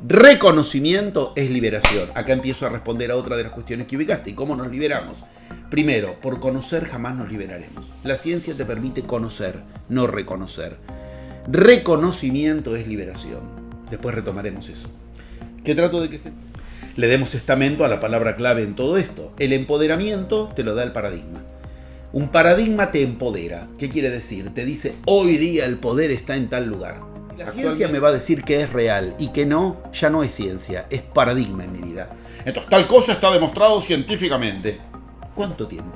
Reconocimiento es liberación. Acá empiezo a responder a otra de las cuestiones que ubicaste. ¿Y cómo nos liberamos? Primero, por conocer jamás nos liberaremos. La ciencia te permite conocer, no reconocer. Reconocimiento es liberación. Después retomaremos eso. ¿Qué trato de que le demos estamento a la palabra clave en todo esto? El empoderamiento te lo da el paradigma. Un paradigma te empodera. ¿Qué quiere decir? Te dice, hoy día el poder está en tal lugar. La ciencia me va a decir que es real y que no, ya no es ciencia, es paradigma en mi vida. Entonces, tal cosa está demostrado científicamente. ¿Cuánto tiempo?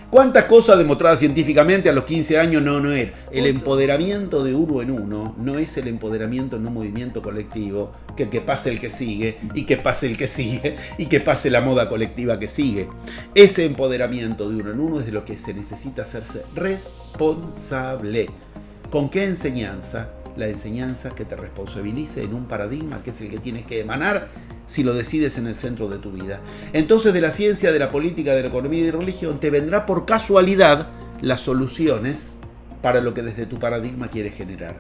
¿Cuántas cosas demostradas científicamente a los 15 años no era? El empoderamiento de uno en uno no es el empoderamiento en un movimiento colectivo, que pase el que sigue, y que pase el que sigue, y que pase la moda colectiva que sigue. Ese empoderamiento de uno en uno es de lo que se necesita hacerse responsable. ¿Con qué enseñanza? La enseñanza que te responsabilice en un paradigma que es el que tienes que emanar si lo decides en el centro de tu vida. Entonces, de la ciencia, de la política, de la economía y de la religión te vendrá por casualidad las soluciones para lo que desde tu paradigma quieres generar.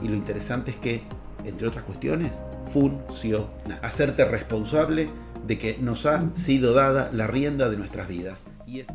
Y lo interesante es que, entre otras cuestiones, funciona. Hacerte responsable de que nos ha sido dada la rienda de nuestras vidas. Y es...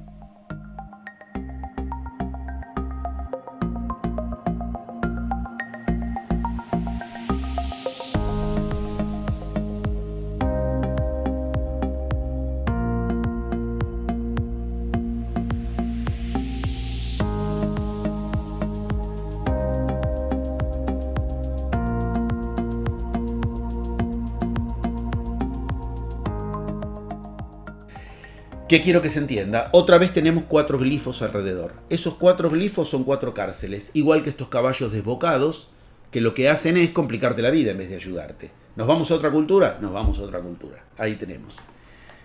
¿Qué quiero que se entienda? Otra vez tenemos 4 glifos alrededor. Esos 4 glifos son 4 cárceles, igual que estos caballos desbocados, que lo que hacen es complicarte la vida en vez de ayudarte. ¿Nos vamos a otra cultura? Nos vamos a otra cultura. Ahí tenemos.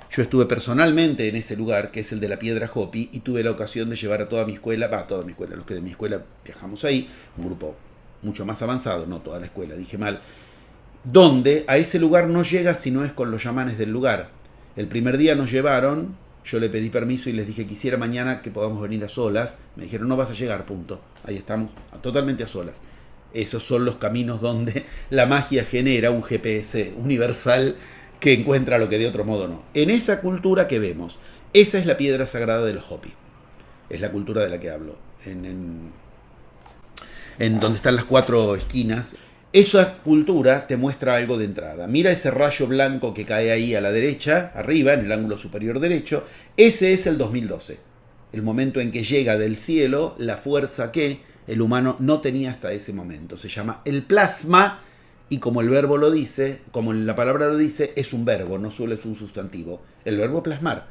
Yo estuve personalmente en ese lugar, que es el de la Piedra Hopi, y tuve la ocasión de llevar a toda mi escuela, los que de mi escuela viajamos ahí, un grupo mucho más avanzado, no toda la escuela, dije mal, donde a ese lugar no llega si no es con los chamanes del lugar. El primer día nos llevaron... Yo le pedí permiso y les dije, quisiera mañana que podamos venir a solas. Me dijeron, no vas a llegar, punto. Ahí estamos, totalmente a solas. Esos son los caminos donde la magia genera un GPS universal que encuentra lo que de otro modo no. En esa cultura que vemos, esa es la piedra sagrada de los Hopi. Es la cultura de la que hablo. En donde están las 4 esquinas. Esa cultura te muestra algo de entrada. Mira ese rayo blanco que cae ahí a la derecha, arriba, en el ángulo superior derecho. Ese es el 2012. El momento en que llega del cielo la fuerza que el humano no tenía hasta ese momento. Se llama el plasma y como el verbo lo dice, como la palabra lo dice, es un verbo, no solo es un sustantivo. El verbo plasmar.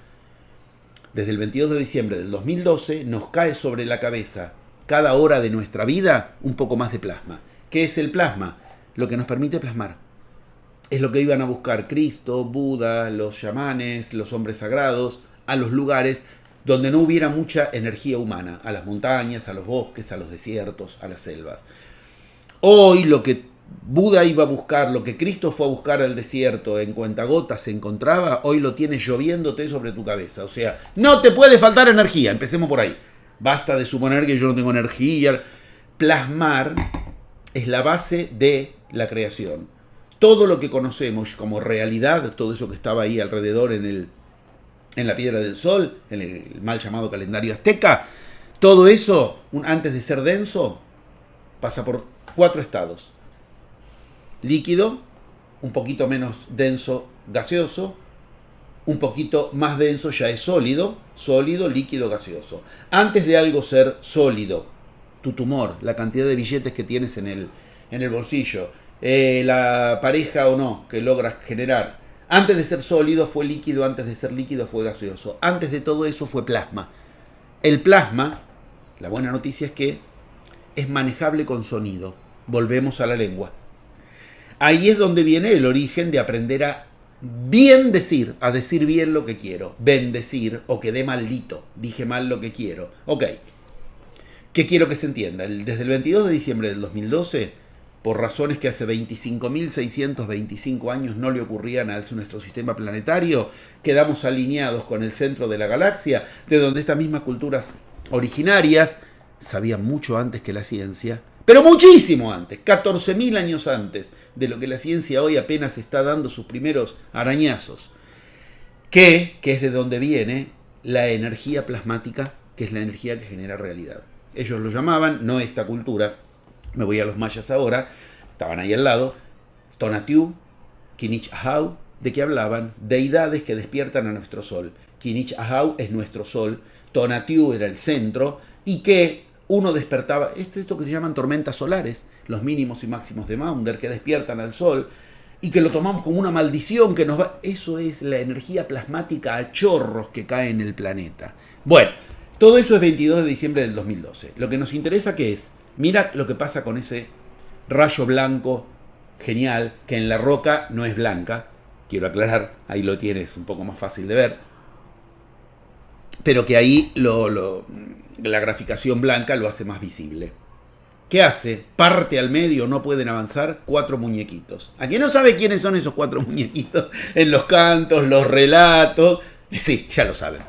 Desde el 22 de diciembre del 2012 nos cae sobre la cabeza cada hora de nuestra vida un poco más de plasma. ¿Qué es el plasma? Lo que nos permite plasmar. Es lo que iban a buscar Cristo, Buda, los chamanes, los hombres sagrados, a los lugares donde no hubiera mucha energía humana, a las montañas, a los bosques, a los desiertos, a las selvas. Hoy lo que Buda iba a buscar, lo que Cristo fue a buscar al desierto, en cuentagotas se encontraba, hoy lo tienes lloviéndote sobre tu cabeza. O sea, no te puede faltar energía, empecemos por ahí. Basta de suponer que yo no tengo energía. Plasmar es la base de la creación. Todo lo que conocemos como realidad, todo eso que estaba ahí alrededor en la Piedra del Sol, en el mal llamado calendario azteca, todo eso, antes de ser denso, pasa por 4 estados. Líquido, un poquito menos denso, gaseoso, un poquito más denso ya es sólido, líquido, gaseoso. Antes de algo ser sólido, tu tumor, la cantidad de billetes que tienes en el bolsillo, la pareja o no que logras generar. Antes de ser sólido fue líquido, antes de ser líquido fue gaseoso. Antes de todo eso fue plasma. El plasma, la buena noticia es que es manejable con sonido. Volvemos a la lengua. Ahí es donde viene el origen de aprender a bien decir, a decir bien lo que quiero. Bendecir o quedé maldito, dije mal lo que quiero. Ok. ¿Qué quiero que se entienda? Desde el 22 de diciembre del 2012, por razones que hace 25.625 años no le ocurrían a nuestro sistema planetario, quedamos alineados con el centro de la galaxia, de donde estas mismas culturas originarias sabían mucho antes que la ciencia, pero muchísimo antes, 14.000 años antes de lo que la ciencia hoy apenas está dando sus primeros arañazos, que es de donde viene la energía plasmática, que es la energía que genera realidad. Ellos lo llamaban, no esta cultura, me voy a los mayas ahora, estaban ahí al lado, Tonatiuh, Kinich Ahau, ¿de qué hablaban? Deidades que despiertan a nuestro sol. Kinich Ahau es nuestro sol, Tonatiuh era el centro, y que uno despertaba, esto que se llaman tormentas solares, los mínimos y máximos de Maunder, que despiertan al sol, y que lo tomamos como una maldición que nos va... Eso es la energía plasmática a chorros que cae en el planeta. Bueno, todo eso es 22 de diciembre del 2012. Lo que nos interesa que es, mira lo que pasa con ese rayo blanco genial, que en la roca no es blanca, quiero aclarar, ahí lo tienes un poco más fácil de ver, pero que ahí la graficación blanca lo hace más visible. ¿Qué hace? Parte al medio, no pueden avanzar, 4 muñequitos. ¿A quién no sabe quiénes son esos 4 muñequitos? En los cantos, los relatos. Sí, ya lo saben.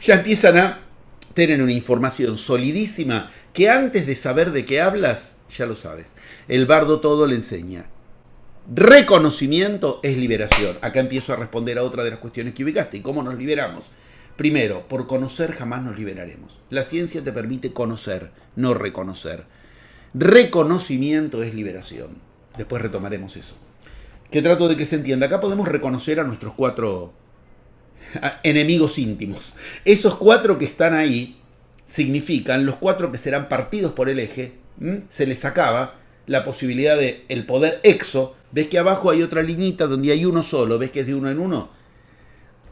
Ya empiezan a tener una información solidísima que antes de saber de qué hablas, ya lo sabes. El bardo todo le enseña. Reconocimiento es liberación. Acá empiezo a responder a otra de las cuestiones que ubicaste. ¿Y cómo nos liberamos? Primero, por conocer jamás nos liberaremos. La ciencia te permite conocer, no reconocer. Reconocimiento es liberación. Después retomaremos eso. Que trato de que se entienda. Acá podemos reconocer a nuestros 4 enemigos íntimos. Esos 4 que están ahí significan los 4 que serán partidos por el eje. Se les acaba la posibilidad de el poder exo. ¿Ves que abajo hay otra liñita donde hay uno solo? ¿Ves que es de uno en uno?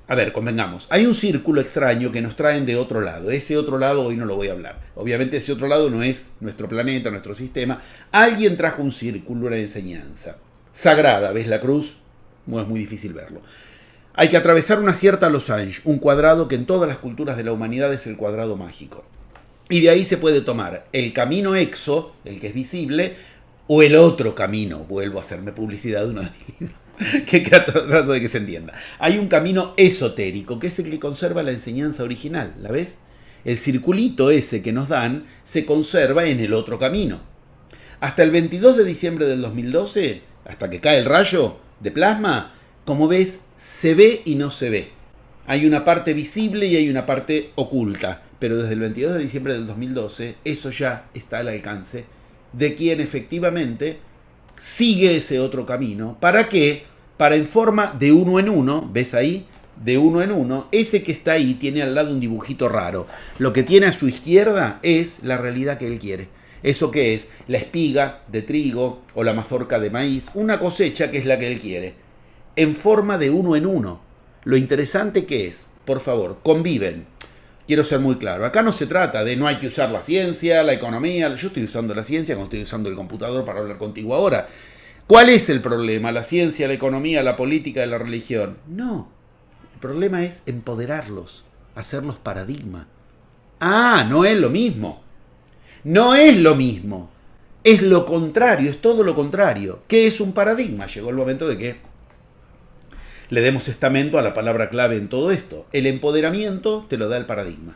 A ver, convengamos, hay un círculo extraño que nos traen de otro lado. Ese otro lado hoy no lo voy a hablar. Obviamente ese otro lado no es nuestro planeta, nuestro sistema. Alguien trajo un círculo, una enseñanza sagrada. ¿Ves la cruz? No es muy difícil verlo. Hay que atravesar una cierta losange, un cuadrado que en todas las culturas de la humanidad es el cuadrado mágico. Y de ahí se puede tomar el camino exo, el que es visible, o el otro camino. Vuelvo a hacerme publicidad de uno de mis libros. Que trato de que se entienda. Hay un camino esotérico, que es el que conserva la enseñanza original, ¿la ves? El circulito ese que nos dan se conserva en el otro camino. Hasta el 22 de diciembre del 2012, hasta que cae el rayo de plasma, como ves, se ve y no se ve. Hay una parte visible y hay una parte oculta, pero desde el 22 de diciembre del 2012, eso ya está al alcance de quien efectivamente sigue ese otro camino. ¿Para qué? Para en forma de uno en uno, ¿ves ahí? De uno en uno, ese que está ahí tiene al lado un dibujito raro. Lo que tiene a su izquierda es la realidad que él quiere. ¿Eso qué es? La espiga de trigo o la mazorca de maíz, una cosecha que es la que él quiere. En forma de uno en uno. Lo interesante que es, por favor, conviven. Quiero ser muy claro, acá no se trata de no hay que usar la ciencia, la economía. Yo estoy usando la ciencia como estoy usando el computador para hablar contigo ahora. ¿Cuál es el problema? ¿La ciencia, la economía, la política, la religión? No, el problema es empoderarlos, hacerlos paradigma. Ah, no es lo mismo. No es lo mismo. Es lo contrario, es todo lo contrario. ¿Qué es un paradigma? Llegó el momento de que le demos estamento a la palabra clave en todo esto. El empoderamiento te lo da el paradigma.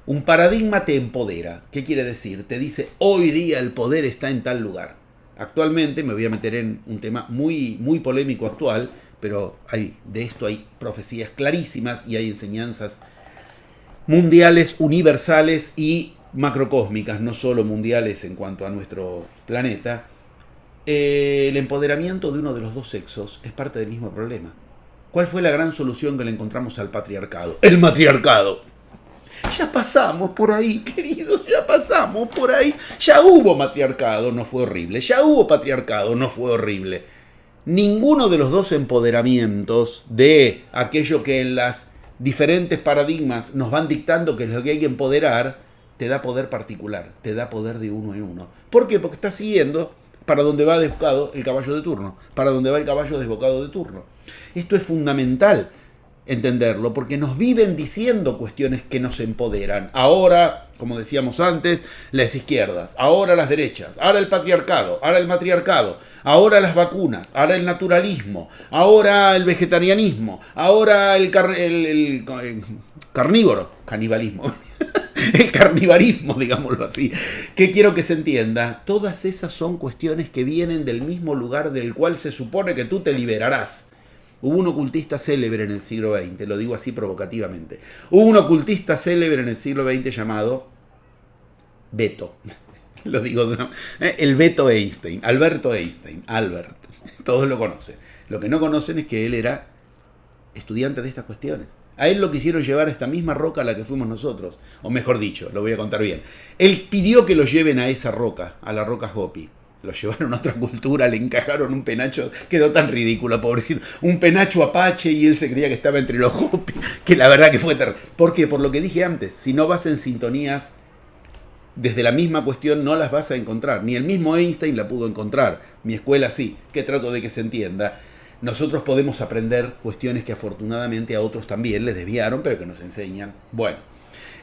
Un paradigma te empodera. ¿Qué quiere decir? Te dice, hoy día el poder está en tal lugar. Actualmente, me voy a meter en un tema muy, muy polémico actual, pero de esto hay profecías clarísimas y hay enseñanzas mundiales, universales y macrocósmicas, no solo mundiales en cuanto a nuestro planeta. El empoderamiento de uno de los dos sexos es parte del mismo problema. ¿Cuál fue la gran solución que le encontramos al patriarcado? El matriarcado. Ya pasamos por ahí, queridos, ya pasamos por ahí. Ya hubo matriarcado, no fue horrible. Ya hubo patriarcado, no fue horrible. Ninguno de los dos empoderamientos de aquello que en las diferentes paradigmas nos van dictando que es lo que hay que empoderar, te da poder particular, te da poder de uno en uno. ¿Por qué? Porque estás siguiendo para donde va desbocado el caballo de turno, para donde va el caballo desbocado de turno. Esto es fundamental entenderlo, porque nos viven diciendo cuestiones que nos empoderan. Ahora, como decíamos antes, las izquierdas, ahora las derechas, ahora el patriarcado, ahora el matriarcado, ahora las vacunas, ahora el naturalismo, ahora el vegetarianismo, ahora el carnívoro, canibalismo. el carnivarismo, digámoslo así. ¿Qué quiero que se entienda? Todas esas son cuestiones que vienen del mismo lugar del cual se supone que tú te liberarás. Hubo un ocultista célebre en el siglo XX, lo digo así provocativamente. Hubo un ocultista célebre en el siglo XX llamado Beto. Lo digo de una... El Beto Einstein, Alberto Einstein, Albert. Todos lo conocen. Lo que no conocen es que él era estudiante de estas cuestiones. A él lo quisieron llevar a esta misma roca a la que fuimos nosotros. O mejor dicho, lo voy a contar bien. Él pidió que lo lleven a esa roca, a la roca Hopi. Lo llevaron a otra cultura, le encajaron un penacho, quedó tan ridículo, pobrecito. Un penacho apache y él se creía que estaba entre los Hopi, que la verdad que fue terrible. ¿Por qué? Por lo que dije antes, si no vas en sintonías desde la misma cuestión no las vas a encontrar. Ni el mismo Einstein la pudo encontrar. Mi escuela sí, que trato de que se entienda. Nosotros podemos aprender cuestiones que afortunadamente a otros también les desviaron, pero que nos enseñan. Bueno,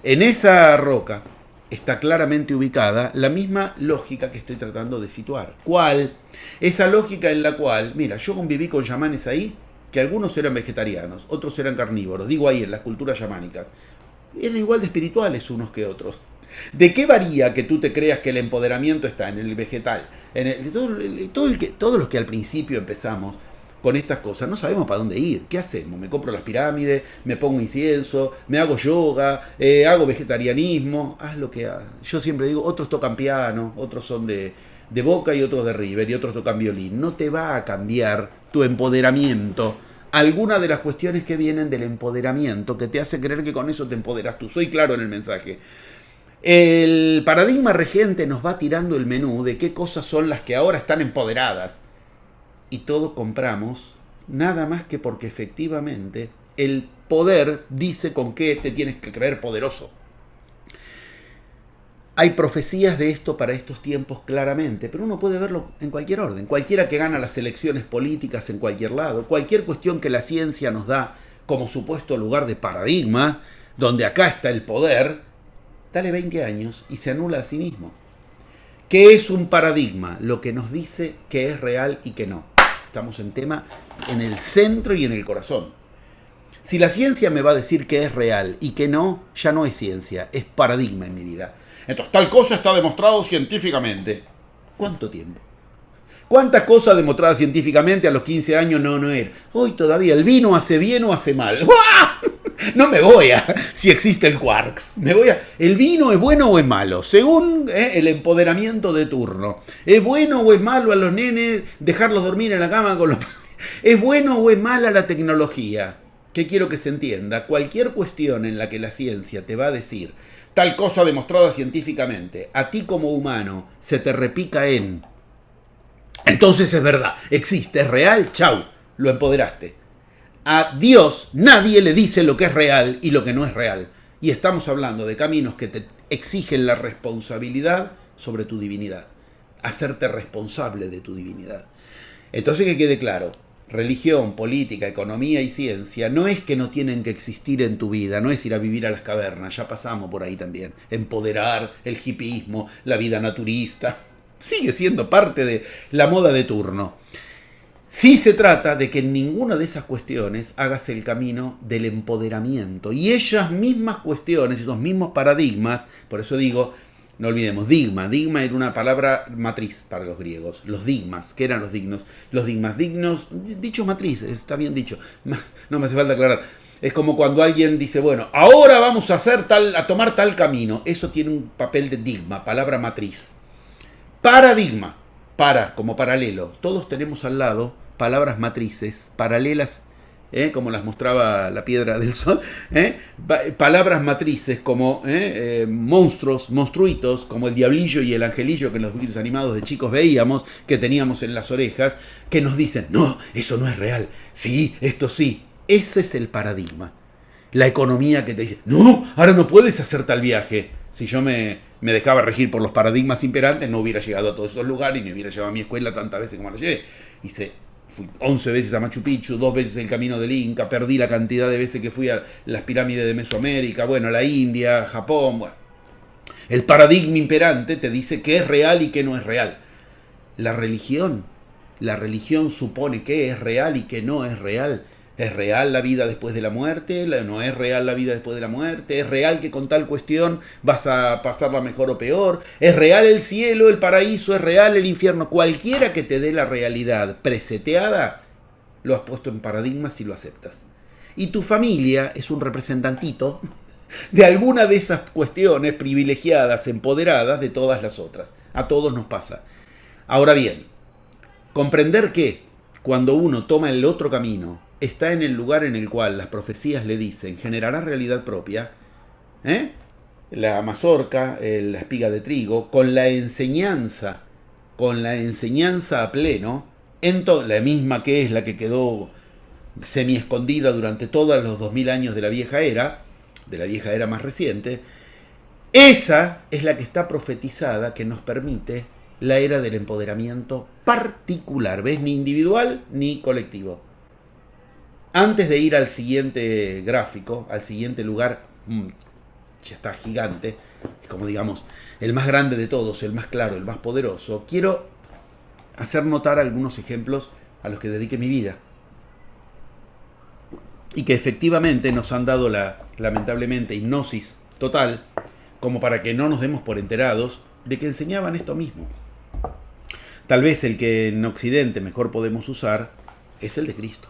en esa roca está claramente ubicada la misma lógica que estoy tratando de situar. ¿Cuál? Esa lógica en la cual, mira, yo conviví con chamanes ahí, que algunos eran vegetarianos, otros eran carnívoros, digo ahí en las culturas chamánicas. Eran igual de espirituales unos que otros. ¿De qué varía que tú te creas que el empoderamiento está en el vegetal? Todos los que al principio empezamos con estas cosas, no sabemos para dónde ir. ¿Qué hacemos? Me compro las pirámides, me pongo incienso, me hago yoga, hago vegetarianismo, haz lo que hagas. Yo siempre digo, otros tocan piano, otros son de Boca y otros de River y otros tocan violín. No te va a cambiar tu empoderamiento alguna de las cuestiones que vienen del empoderamiento que te hace creer que con eso te empoderas tú. Soy claro en el mensaje. El paradigma regente nos va tirando el menú de qué cosas son las que ahora están empoderadas. Y todos compramos nada más que porque efectivamente el poder dice con qué te tienes que creer poderoso. Hay profecías de esto para estos tiempos claramente, pero uno puede verlo en cualquier orden. Cualquiera que gana las elecciones políticas en cualquier lado, cualquier cuestión que la ciencia nos da como supuesto lugar de paradigma, donde acá está el poder, dale 20 años y se anula a sí mismo. ¿Qué es un paradigma? Lo que nos dice que es real y que no. Estamos en tema en el centro y en el corazón. Si la ciencia me va a decir que es real y que no, ya no es ciencia, es paradigma en mi vida. Entonces, tal cosa está demostrado científicamente. ¿Cuánto tiempo? ¿Cuántas cosas demostradas científicamente a los 15 años no era? Hoy todavía el vino hace bien o hace mal. ¡Uah! No me voy a si existe el quarks. ¿El vino es bueno o es malo? Según el empoderamiento de turno. ¿Es bueno o es malo a los nenes dejarlos dormir en la cama con los padres? ¿Es bueno o es mala la tecnología? ¿Qué quiero que se entienda? Cualquier cuestión en la que la ciencia te va a decir tal cosa demostrada científicamente, a ti como humano se te repica en... Entonces es verdad, existe, es real, chau, lo empoderaste. A Dios nadie le dice lo que es real y lo que no es real. Y estamos hablando de caminos que te exigen la responsabilidad sobre tu divinidad. Hacerte responsable de tu divinidad. Entonces que quede claro, religión, política, economía y ciencia no es que no tienen que existir en tu vida, no es ir a vivir a las cavernas, ya pasamos por ahí también. Empoderar el hipismo, la vida naturista, sigue siendo parte de la moda de turno. Sí se trata de que en ninguna de esas cuestiones hagas el camino del empoderamiento. Y esas mismas cuestiones, esos mismos paradigmas, por eso digo, no olvidemos, digma. Digma era una palabra matriz para los griegos. Los digmas, ¿qué eran los dignos? Los digmas, dignos, dicho matriz, está bien dicho. No me hace falta aclarar. Es como cuando alguien dice, bueno, ahora vamos a tomar tal camino. Eso tiene un papel de digma, palabra matriz. Paradigma, como paralelo. Todos tenemos al lado palabras matrices, paralelas, como las mostraba la piedra del sol, palabras matrices como monstruos, monstruitos, como el diablillo y el angelillo que en los dibujos animados de chicos veíamos, que teníamos en las orejas, que nos dicen, no, eso no es real, sí, esto sí. Ese es el paradigma. La economía que te dice, no, ahora no puedes hacer tal viaje. Si yo me dejaba regir por los paradigmas imperantes, no hubiera llegado a todos esos lugares y me hubiera llevado a mi escuela tantas veces como la llevé. Fui 11 veces a Machu Picchu, 2 veces el Camino del Inca, perdí la cantidad de veces que fui a las pirámides de Mesoamérica, bueno, a la India, Japón, bueno. El paradigma imperante te dice qué es real y qué no es real. La religión supone qué es real y qué no es real. ¿Es real la vida después de la muerte? ¿No es real la vida después de la muerte? ¿Es real que con tal cuestión vas a pasarla mejor o peor? ¿Es real el cielo, el paraíso? ¿Es real el infierno? Cualquiera que te dé la realidad preseteada, lo has puesto en paradigma si lo aceptas. Y tu familia es un representantito de alguna de esas cuestiones privilegiadas, empoderadas de todas las otras. A todos nos pasa. Ahora bien, comprender que cuando uno toma el otro camino, está en el lugar en el cual las profecías le dicen generará realidad propia, la mazorca, la espiga de trigo, con la enseñanza a pleno, la misma que es la que quedó semi escondida durante todos los 2000 años de la vieja era más reciente, esa es la que está profetizada, que nos permite la era del empoderamiento particular, ¿ves? Ni individual ni colectivo. Antes de ir al siguiente gráfico, al siguiente lugar, ya está gigante, como digamos, el más grande de todos, el más claro, el más poderoso, quiero hacer notar algunos ejemplos a los que dediqué mi vida. Y que efectivamente nos han dado lamentablemente, hipnosis total, como para que no nos demos por enterados de que enseñaban esto mismo. Tal vez el que en Occidente mejor podemos usar es el de Cristo.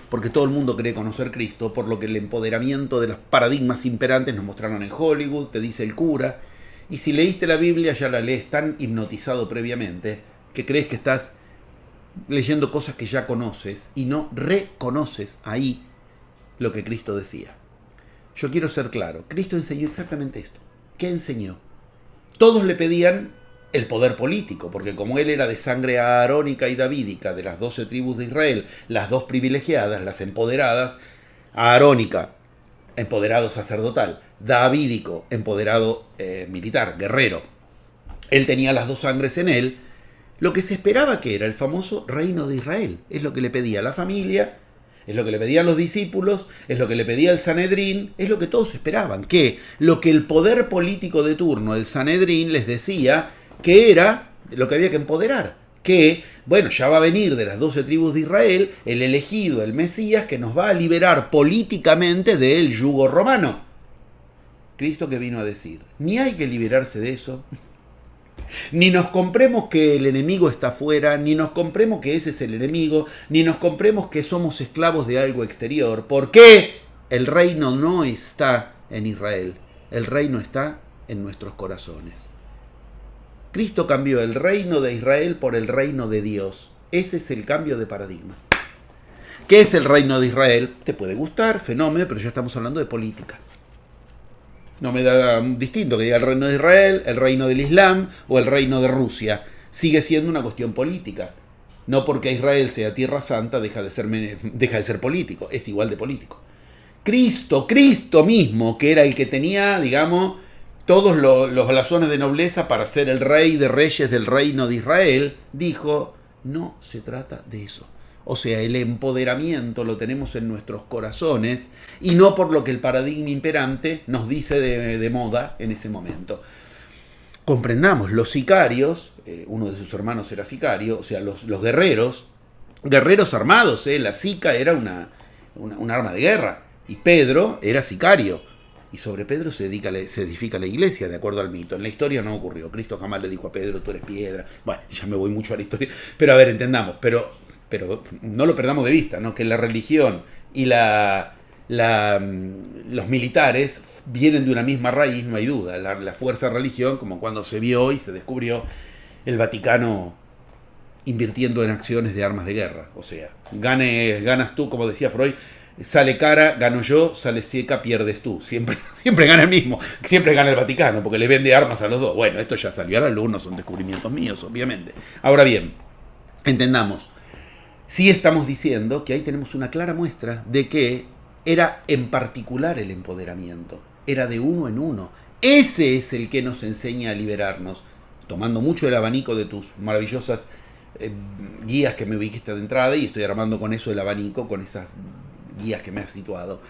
Porque todo el mundo cree conocer Cristo, por lo que el empoderamiento de los paradigmas imperantes nos mostraron en Hollywood, te dice el cura, y si leíste la Biblia ya la lees tan hipnotizado previamente que crees que estás leyendo cosas que ya conoces y no reconoces ahí lo que Cristo decía. Yo quiero ser claro, Cristo enseñó exactamente esto. ¿Qué enseñó? Todos le pedían el poder político, porque como él era de sangre aarónica y davídica, de las 12 tribus de Israel, las dos privilegiadas, las empoderadas, aarónica, empoderado sacerdotal, davídico, empoderado militar, guerrero, él tenía las dos sangres en él, lo que se esperaba que era el famoso reino de Israel, es lo que le pedía la familia, es lo que le pedían los discípulos, es lo que le pedía el Sanedrín, es lo que todos esperaban, que lo que el poder político de turno, el Sanedrín, les decía que era lo que había que empoderar, que, bueno, ya va a venir de las 12 tribus de Israel el elegido, el Mesías, que nos va a liberar políticamente del yugo romano. Cristo que vino a decir, ni hay que liberarse de eso, ni nos compremos que el enemigo está afuera, ni nos compremos que ese es el enemigo, ni nos compremos que somos esclavos de algo exterior, porque el reino no está en Israel, el reino está en nuestros corazones. Cristo cambió el reino de Israel por el reino de Dios. Ese es el cambio de paradigma. ¿Qué es el reino de Israel? Te puede gustar, fenómeno, pero ya estamos hablando de política. No me da distinto que diga el reino de Israel, el reino del Islam o el reino de Rusia. Sigue siendo una cuestión política. No porque Israel sea tierra santa deja de ser político. Es igual de político. Cristo mismo, que era el que tenía, digamos, todos los blasones de nobleza para ser el rey de reyes del reino de Israel, dijo, no se trata de eso. O sea, el empoderamiento lo tenemos en nuestros corazones y no por lo que el paradigma imperante nos dice de moda en ese momento. Comprendamos, los sicarios, uno de sus hermanos era sicario, o sea, los guerreros armados, la sica era un arma de guerra y Pedro era sicario. Y sobre Pedro se edifica la iglesia, de acuerdo al mito. En la historia no ocurrió. Cristo jamás le dijo a Pedro, tú eres piedra. Bueno, ya me voy mucho a la historia. Pero a ver, entendamos. Pero no lo perdamos de vista, ¿no? Que la religión y los militares vienen de una misma raíz, no hay duda. La fuerza religión, como cuando se vio y se descubrió el Vaticano invirtiendo en acciones de armas de guerra. O sea, ganas tú, como decía Freud, sale cara, gano yo, sale seca, pierdes tú. Siempre gana el mismo, siempre gana el Vaticano, porque le vende armas a los dos. Bueno, esto ya salió a la luz, no son descubrimientos míos, obviamente. Ahora bien, entendamos, sí estamos diciendo que ahí tenemos una clara muestra de que era en particular el empoderamiento, era de uno en uno. Ese es el que nos enseña a liberarnos, tomando mucho el abanico de tus maravillosas guías que me ubiquiste de entrada, y estoy armando con eso el abanico, con esas guías que me has situado.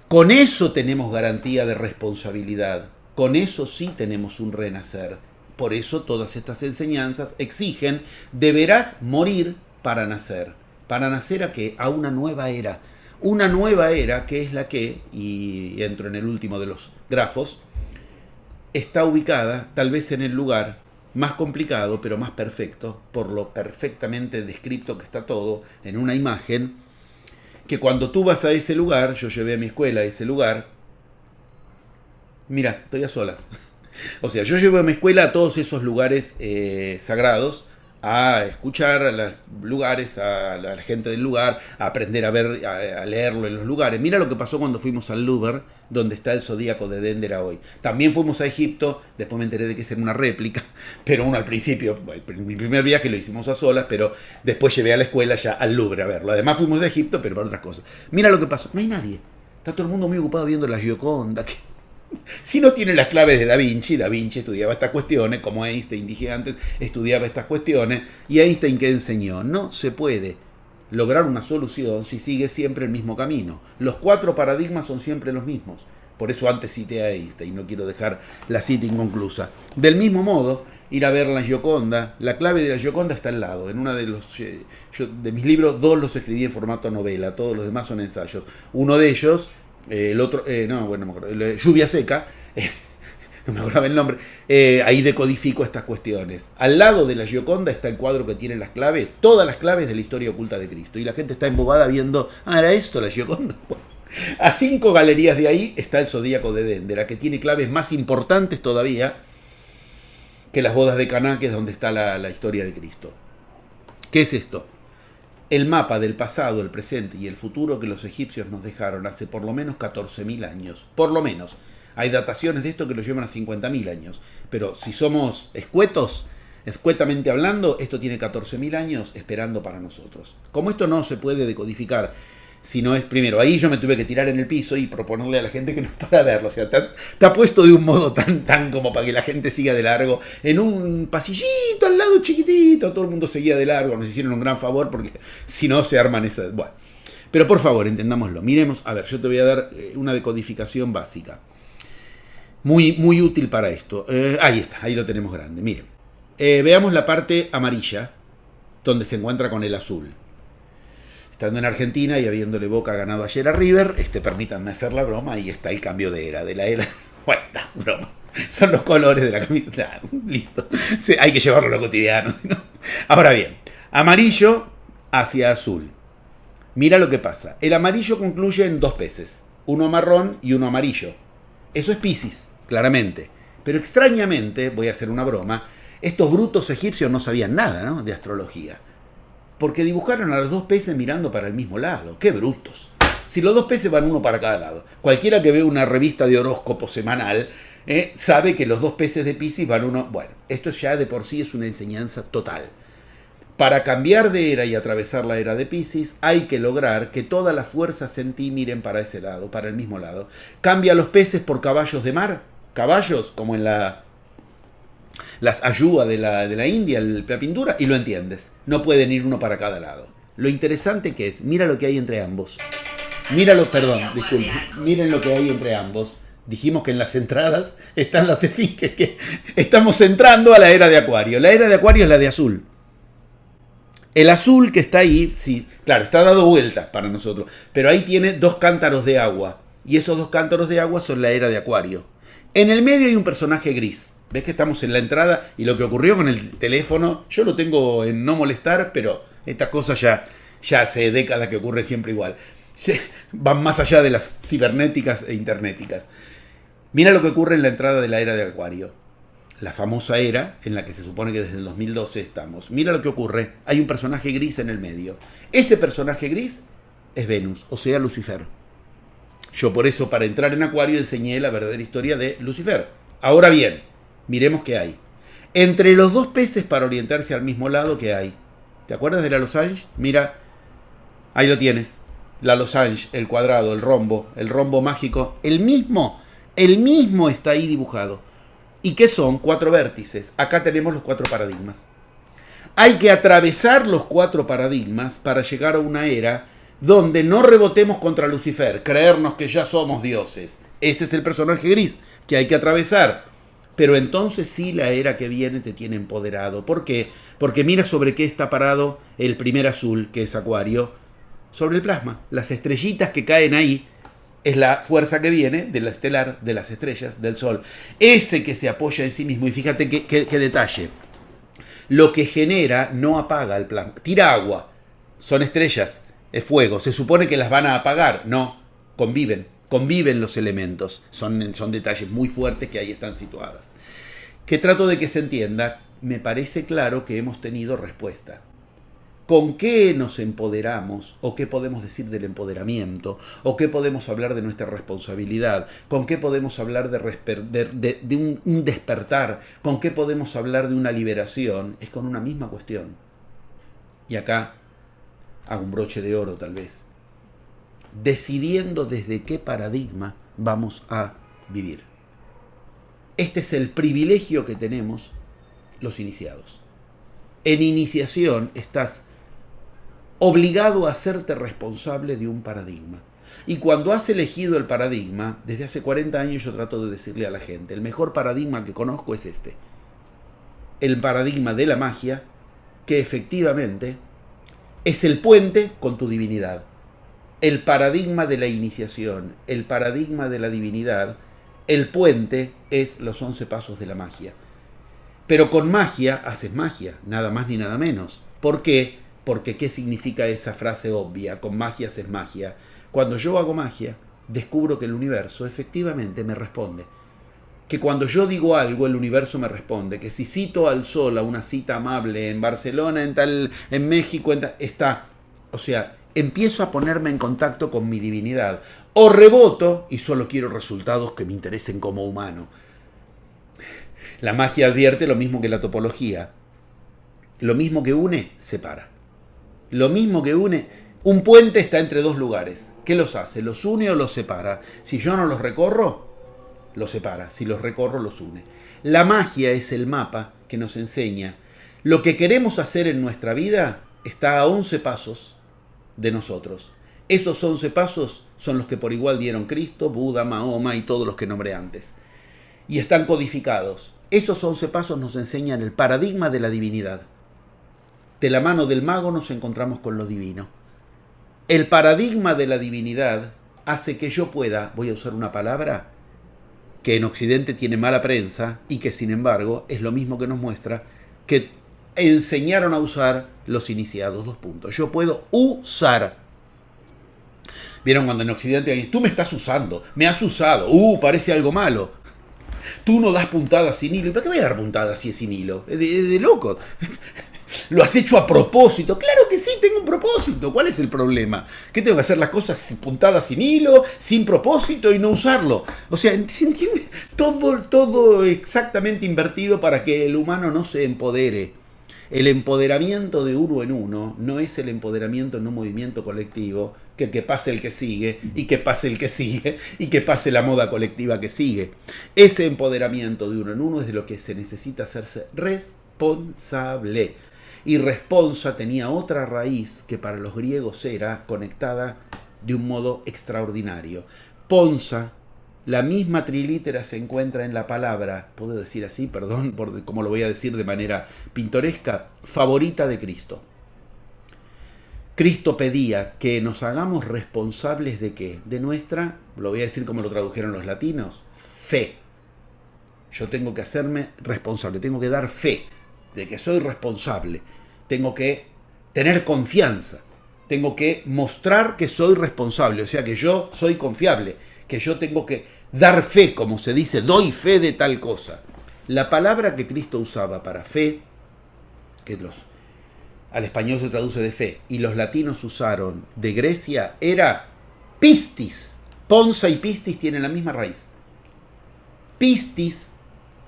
Con eso tenemos garantía de responsabilidad, con eso sí tenemos un renacer. Por eso todas estas enseñanzas exigen, deberás morir para nacer. ¿Para nacer a qué? A una nueva era. Una nueva era, que es la que, y entro en el último de los grafos, está ubicada tal vez en el lugar más complicado, pero más perfecto, por lo perfectamente descrito que está todo en una imagen, que cuando tú vas a ese lugar, yo llevé a mi escuela a ese lugar, mira, estoy a solas. O sea, yo llevo a mi escuela a todos esos lugares sagrados, a escuchar a los lugares, a la gente del lugar, a aprender a ver, a leerlo en los lugares. Mira lo que pasó cuando fuimos al Louvre, donde está el zodíaco de Dendera hoy. También fuimos a Egipto, después me enteré de que era una réplica, pero uno al principio, mi primer viaje lo hicimos a solas, pero después llevé a la escuela ya al Louvre a verlo. Además fuimos a Egipto, pero para otras cosas. Mira lo que pasó, no hay nadie. Está todo el mundo muy ocupado viendo la Gioconda, si no tiene las claves de Da Vinci estudiaba estas cuestiones, como Einstein dije antes, estudiaba estas cuestiones, y Einstein ¿qué enseñó? No se puede lograr una solución si sigue siempre el mismo camino. Los 4 paradigmas son siempre los mismos. Por eso antes cité a Einstein, no quiero dejar la cita inconclusa. Del mismo modo, ir a ver la Gioconda, la clave de la Gioconda está al lado. En uno de de mis libros, 2 los escribí en formato novela, todos los demás son ensayos. Uno de ellos, el otro, no me acuerdo, Lluvia Seca, no me acordaba el nombre, ahí decodifico estas cuestiones. Al lado de la Gioconda está el cuadro que tiene las claves, todas las claves de la historia oculta de Cristo. Y la gente está embobada viendo, ¿era esto la Gioconda? Bueno, a 5 galerías de ahí está el Zodíaco de Dendera, que tiene claves más importantes todavía que las bodas de Caná, que es donde está la historia de Cristo. ¿Qué es esto? El mapa del pasado, el presente y el futuro que los egipcios nos dejaron hace por lo menos 14.000 años. Por lo menos. Hay dataciones de esto que lo llevan a 50.000 años. Pero si somos escuetamente hablando, esto tiene 14.000 años esperando para nosotros. Como esto no se puede decodificar, si no es primero, ahí yo me tuve que tirar en el piso y proponerle a la gente que no para verlo. O sea, está puesto de un modo tan como para que la gente siga de largo. En un pasillito al lado chiquitito, todo el mundo seguía de largo. Nos hicieron un gran favor porque si no se arman esas... Bueno, pero por favor, entendámoslo. Miremos, a ver, yo te voy a dar una decodificación básica. Muy, muy útil para esto. Ahí está, ahí lo tenemos grande. Miren, veamos la parte amarilla, donde se encuentra con el azul. Estando en Argentina y habiéndole Boca ganado ayer a River, permítanme hacer la broma, ahí está el cambio de era, de la era... Bueno, broma. Son los colores de la camiseta. Listo. Sí, hay que llevarlo a lo cotidiano, ¿no? Ahora bien, amarillo hacia azul. Mira lo que pasa. El amarillo concluye en 2 peces. Uno marrón y uno amarillo. Eso es Piscis, claramente. Pero extrañamente, voy a hacer una broma, estos brutos egipcios no sabían nada, ¿no?, de astrología. Porque dibujaron a los 2 peces mirando para el mismo lado. ¡Qué brutos! Si los 2 peces van uno para cada lado. Cualquiera que ve una revista de horóscopo semanal sabe que los 2 peces de Piscis van uno... Bueno, esto ya de por sí es una enseñanza total. Para cambiar de era y atravesar la era de Piscis, hay que lograr que todas las fuerzas en ti miren para ese lado, para el mismo lado. Cambia los peces por caballos de mar. Caballos, como en las ayúa de la India, la pintura, y lo entiendes. No pueden ir uno para cada lado. Lo interesante que es, mira lo que hay entre ambos. Miren lo que hay entre ambos. Dijimos que en las entradas están las esfinges, que estamos entrando a la era de Acuario. La era de Acuario es la de azul. El azul que está ahí, sí, claro, está dado vuelta para nosotros, pero ahí tiene 2 cántaros de agua. Y esos 2 cántaros de agua son la era de Acuario. En el medio hay un personaje gris. ¿Ves que estamos en la entrada? Y lo que ocurrió con el teléfono, yo lo tengo en no molestar, pero esta cosa ya hace décadas que ocurre siempre igual. Van más allá de las cibernéticas e internéticas. Mira lo que ocurre en la entrada de la era de Acuario. La famosa era en la que se supone que desde el 2012 estamos. Mira lo que ocurre. Hay un personaje gris en el medio. Ese personaje gris es Venus, o sea, Lucifer. Yo por eso, para entrar en Acuario, enseñé la verdadera historia de Lucifer. Ahora bien, miremos qué hay. Entre los 2 peces, para orientarse al mismo lado, ¿qué hay? ¿Te acuerdas de la losange? Mira, ahí lo tienes. La losange, el cuadrado, el rombo mágico. El mismo está ahí dibujado. ¿Y qué son? 4 vértices. Acá tenemos los 4 paradigmas. Hay que atravesar los 4 paradigmas para llegar a una era donde no rebotemos contra Lucifer, creernos que ya somos dioses. Ese es el personaje gris que hay que atravesar. Pero entonces sí, la era que viene te tiene empoderado. ¿Por qué? Porque mira sobre qué está parado el primer azul, que es Acuario. sobre el plasma. Las estrellitas que caen ahí es la fuerza que viene de la estelar, de las estrellas, del Sol. Ese que se apoya en sí mismo. Y fíjate qué detalle. Lo que genera no apaga el plasma. Tira agua. Son estrellas. Es fuego. Se supone que las van a apagar. No. Conviven los elementos. Son detalles muy fuertes que ahí están situadas. Que trato de que se entienda. Me parece claro que hemos tenido respuesta. ¿Con qué nos empoderamos? ¿O qué podemos decir del empoderamiento? ¿O qué podemos hablar de nuestra responsabilidad? ¿Con qué podemos hablar de un despertar? ¿Con qué podemos hablar de una liberación? Es con una misma cuestión. Y acá hago un broche de oro tal vez. Decidiendo desde qué paradigma vamos a vivir. Este es el privilegio que tenemos los iniciados. En iniciación estás obligado a hacerte responsable de un paradigma. Y cuando has elegido el paradigma, desde hace 40 años yo trato de decirle a la gente, el mejor paradigma que conozco es este. El paradigma de la magia, que efectivamente es el puente con tu divinidad. El paradigma de la iniciación, el paradigma de la divinidad, el puente es los 11 pasos de la magia. Pero con magia haces magia, nada más ni nada menos. ¿Por qué? Porque ¿qué significa esa frase obvia? Con magia haces magia. Cuando yo hago magia, descubro que el universo efectivamente me responde. Que cuando yo digo algo, el universo me responde. Que si cito al sol a una cita amable en Barcelona, en México, está. O sea, empiezo a ponerme en contacto con mi divinidad. O reboto y solo quiero resultados que me interesen como humano. La magia advierte lo mismo que la topología. Lo mismo que une, separa. Lo mismo que une, un puente está entre dos lugares. ¿Qué los hace? ¿Los une o los separa? Si yo no los recorro, los separa. Si los recorro, los une. La magia es el mapa que nos enseña. Lo que queremos hacer en nuestra vida está a 11 pasos de nosotros. Esos 11 pasos son los que por igual dieron Cristo, Buda, Mahoma y todos los que nombré antes. Y están codificados. Esos 11 pasos nos enseñan el paradigma de la divinidad. De la mano del mago nos encontramos con lo divino. El paradigma de la divinidad hace que yo pueda, voy a usar una palabra que en Occidente tiene mala prensa y que sin embargo es lo mismo que nos muestra que enseñaron a usar los iniciados. 2 puntos. Yo puedo usar. ¿Vieron cuando en Occidente dicen, tú me estás usando, me has usado, parece algo malo? Tú no das puntadas sin hilo. ¿Y para qué voy a dar puntadas si es sin hilo? Es de loco. ¿Lo has hecho a propósito? Claro que sí, tengo un propósito. ¿Cuál es el problema? ¿Qué tengo que hacer las cosas puntadas sin hilo, sin propósito y no usarlo? O sea, ¿se entiende? Todo exactamente invertido para que el humano no se empodere. El empoderamiento de uno en uno no es el empoderamiento en un movimiento colectivo, que pase el que sigue, y que pase el que sigue, y que pase la moda colectiva que sigue. Ese empoderamiento de uno en uno es de lo que se necesita hacerse responsable. Y responsa tenía otra raíz que para los griegos era conectada de un modo extraordinario. Ponsa, la misma trilítera se encuentra en la palabra, puedo decir así, perdón, por cómo lo voy a decir de manera pintoresca, favorita de Cristo. Cristo pedía que nos hagamos responsables de ¿qué? De nuestra, lo voy a decir como lo tradujeron los latinos, fe. Yo tengo que hacerme responsable, tengo que dar fe de que soy responsable, tengo que tener confianza, tengo que mostrar que soy responsable, o sea que yo soy confiable, que yo tengo que dar fe, como se dice, doy fe de tal cosa. La palabra que Cristo usaba para fe, que al español se traduce de fe, y los latinos usaron de Grecia, era pistis. Ponsa y pistis tienen la misma raíz. Pistis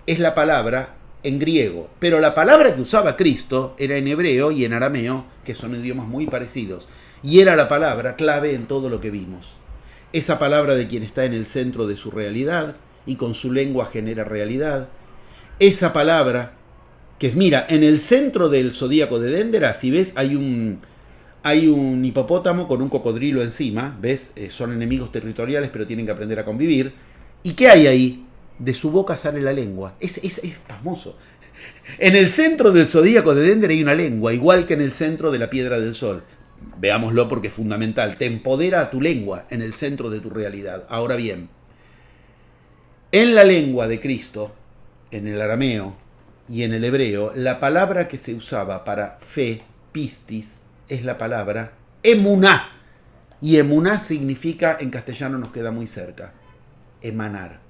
es la palabra en griego, pero la palabra que usaba Cristo era en hebreo y en arameo, que son idiomas muy parecidos, y era la palabra clave en todo lo que vimos. Esa palabra de quien está en el centro de su realidad y con su lengua genera realidad. Esa palabra que, mira, en el centro del zodíaco de Déndera, si ves, hay un hipopótamo con un cocodrilo encima, ¿ves? Son enemigos territoriales, pero tienen que aprender a convivir. ¿Y qué hay ahí? De su boca sale la lengua. Es pasmoso. En el centro del zodíaco de Déndera hay una lengua, igual que en el centro de la piedra del sol. Veámoslo porque es fundamental. Te empodera a tu lengua en el centro de tu realidad. Ahora bien, en la lengua de Cristo, en el arameo y en el hebreo, la palabra que se usaba para fe, pistis, es la palabra emuná. Y emuná significa, en castellano nos queda muy cerca, emanar.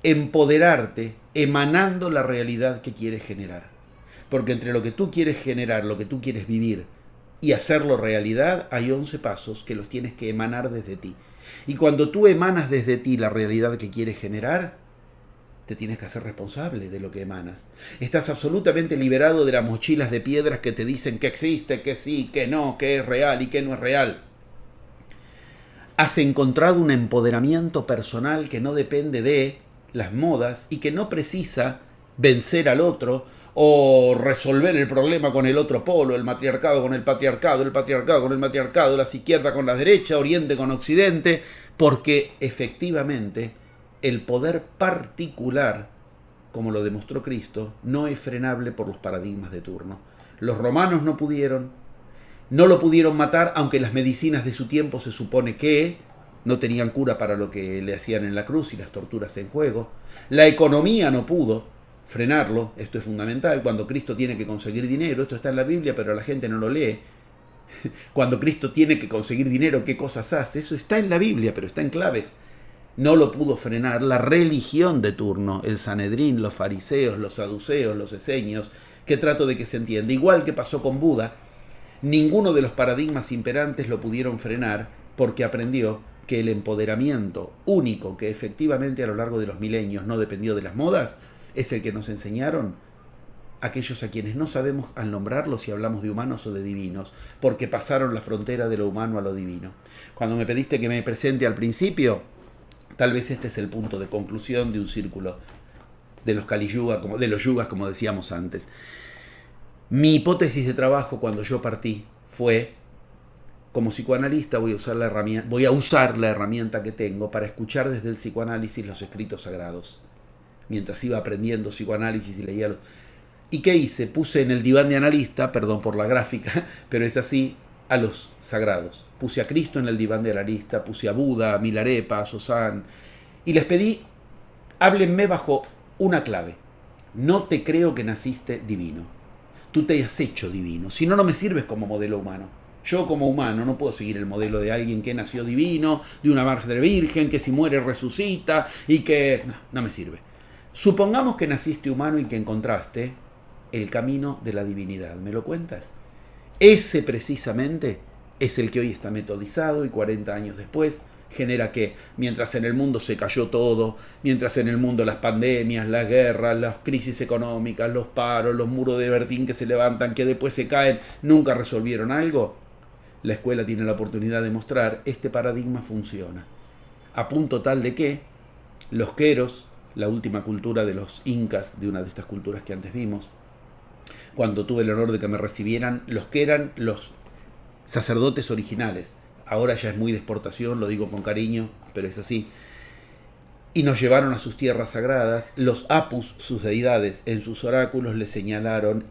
Empoderarte, emanando la realidad que quieres generar. Porque entre lo que tú quieres generar, lo que tú quieres vivir y hacerlo realidad, hay 11 pasos que los tienes que emanar desde ti. Y cuando tú emanas desde ti la realidad que quieres generar, te tienes que hacer responsable de lo que emanas. Estás absolutamente liberado de las mochilas de piedras que te dicen que existe, que sí, que no, que es real y que no es real. Has encontrado un empoderamiento personal que no depende de las modas y que no precisa vencer al otro o resolver el problema con el otro polo, el matriarcado con el patriarcado con el matriarcado, la izquierda con la derecha, Oriente con Occidente, porque efectivamente el poder particular, como lo demostró Cristo, no es frenable por los paradigmas de turno. Los romanos no lo pudieron matar, aunque las medicinas de su tiempo se supone que no tenían cura para lo que le hacían en la cruz y las torturas en juego. La economía no pudo frenarlo, esto es fundamental. Cuando Cristo tiene que conseguir dinero, esto está en la Biblia, pero la gente no lo lee. Cuando Cristo tiene que conseguir dinero, ¿qué cosas hace? Eso está en la Biblia, pero está en claves. No lo pudo frenar la religión de turno, el Sanedrín, los fariseos, los saduceos, los esenios, que trato de que se entienda. Igual que pasó con Buda, ninguno de los paradigmas imperantes lo pudieron frenar porque aprendió que el empoderamiento único que efectivamente a lo largo de los milenios no dependió de las modas es el que nos enseñaron aquellos a quienes no sabemos al nombrarlos si hablamos de humanos o de divinos, porque pasaron la frontera de lo humano a lo divino. Cuando me pediste que me presente al principio, tal vez este es el punto de conclusión de un círculo de los Kali Yuga, de los yugas, como decíamos antes. Mi hipótesis de trabajo cuando yo partí fue: como psicoanalista voy a usar la herramienta que tengo para escuchar desde el psicoanálisis los escritos sagrados. Mientras iba aprendiendo psicoanálisis y leía... ¿Y qué hice? Puse en el diván de analista, perdón por la gráfica, pero es así, a los sagrados. Puse a Cristo en el diván de analista, puse a Buda, a Milarepa, a Sosán, y les pedí: háblenme bajo una clave. No te creo que naciste divino. Tú te has hecho divino. Si no, no me sirves como modelo humano. Yo como humano no puedo seguir el modelo de alguien que nació divino, de una madre virgen, que si muere resucita y que... No me sirve. Supongamos que naciste humano y que encontraste el camino de la divinidad. ¿Me lo cuentas? Ese precisamente es el que hoy está metodizado y 40 años después genera que, mientras en el mundo se cayó todo, mientras en el mundo las pandemias, las guerras, las crisis económicas, los paros, los muros de Berlín que se levantan, que después se caen, nunca resolvieron algo, la escuela tiene la oportunidad de mostrar este paradigma funciona. A punto tal de que los queros, la última cultura de los incas, de una de estas culturas que antes vimos, cuando tuve el honor de que me recibieran, los que eran los sacerdotes originales, ahora ya es muy de exportación, lo digo con cariño, pero es así, y nos llevaron a sus tierras sagradas, los apus, sus deidades, en sus oráculos les señalaron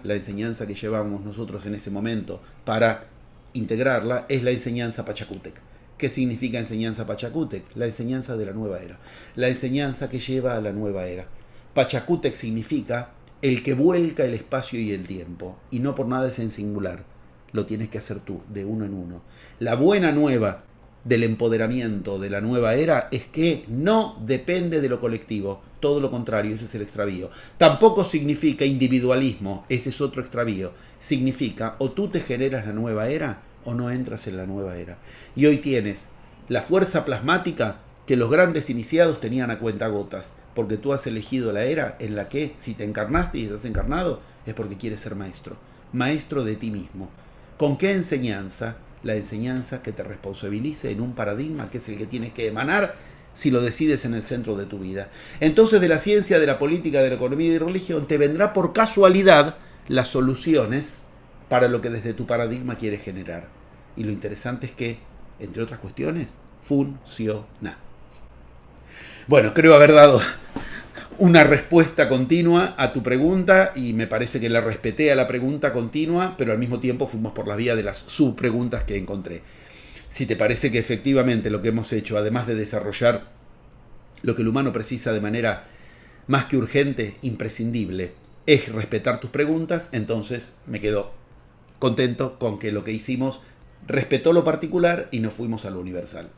la enseñanza que llevamos nosotros en ese momento para integrarla, es la enseñanza Pachacútec. ¿Qué significa enseñanza Pachacútec? La enseñanza de la nueva era, la enseñanza que lleva a la nueva era. Pachacútec significa el que vuelca el espacio y el tiempo, y no por nada es en singular, lo tienes que hacer tú, de uno en uno. La buena nueva del empoderamiento de la nueva era es que no depende de lo colectivo, todo lo contrario, ese es el extravío. Tampoco significa individualismo, ese es otro extravío. Significa o tú te generas la nueva era o no entras en la nueva era. Y hoy tienes la fuerza plasmática que los grandes iniciados tenían a cuentagotas, porque tú has elegido la era en la que, si te encarnaste y estás encarnado, es porque quieres ser maestro, maestro de ti mismo. ¿Con qué enseñanza? La enseñanza que te responsabilice en un paradigma que es el que tienes que emanar si lo decides en el centro de tu vida. Entonces, de la ciencia, de la política, de la economía y de la religión, te vendrá por casualidad las soluciones para lo que desde tu paradigma quieres generar. Y lo interesante es que, entre otras cuestiones, funciona. Bueno, creo haber dado una respuesta continua a tu pregunta y me parece que le respeté a la pregunta continua, pero al mismo tiempo fuimos por la vía de las subpreguntas que encontré. Si te parece que efectivamente lo que hemos hecho, además de desarrollar lo que el humano precisa de manera más que urgente, imprescindible, es respetar tus preguntas, entonces me quedo contento con que lo que hicimos respetó lo particular y nos fuimos a lo universal.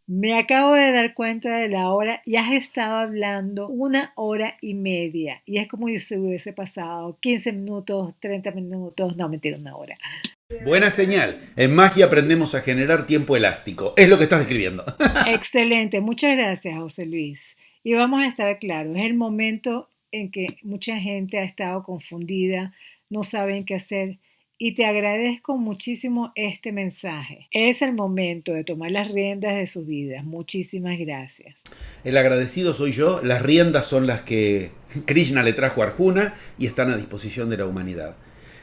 Me acabo de dar cuenta de la hora y has estado hablando 1 hora y media y es como si se hubiese pasado 15 minutos, 30 minutos, no, mentira, 1 hora. Buena señal. En magia aprendemos a generar tiempo elástico. Es lo que estás describiendo. Excelente, muchas gracias, José Luis. Y vamos a estar claros, es el momento en que mucha gente ha estado confundida, no saben qué hacer. Y te agradezco muchísimo este mensaje. Es el momento de tomar las riendas de sus vidas. Muchísimas gracias. El agradecido soy yo. Las riendas son las que Krishna le trajo a Arjuna y están a disposición de la humanidad.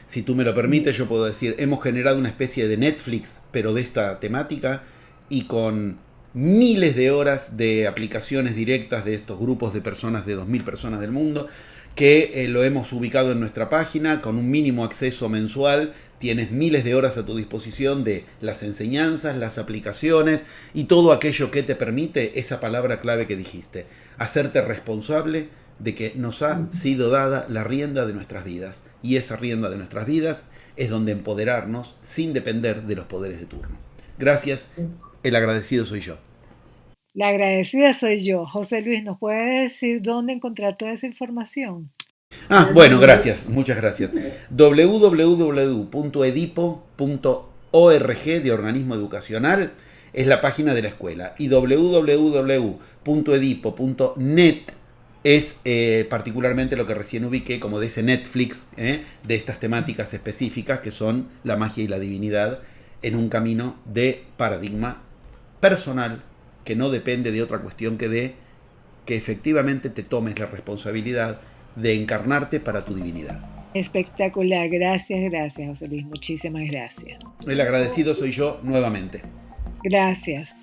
Si tú me lo permites, yo puedo decir, hemos generado una especie de Netflix, pero de esta temática, y con miles de horas de aplicaciones directas de estos grupos de personas, de 2000 personas del mundo, que lo hemos ubicado en nuestra página con un mínimo acceso mensual. Tienes miles de horas a tu disposición de las enseñanzas, las aplicaciones y todo aquello que te permite esa palabra clave que dijiste, hacerte responsable de que nos ha sido dada la rienda de nuestras vidas, y esa rienda de nuestras vidas es donde empoderarnos sin depender de los poderes de turno. Gracias, el agradecido soy yo. La agradecida soy yo. José Luis, ¿nos puede decir dónde encontrar toda esa información? Bueno, gracias, muchas gracias. www.edipo.org de organismo educacional es la página de la escuela, y www.edipo.net es particularmente lo que recién ubiqué como de ese Netflix de estas temáticas específicas que son la magia y la divinidad en un camino de paradigma personal que no depende de otra cuestión que de que efectivamente te tomes la responsabilidad de encarnarte para tu divinidad. Espectacular, gracias, José Luis, muchísimas gracias. El agradecido soy yo nuevamente. Gracias.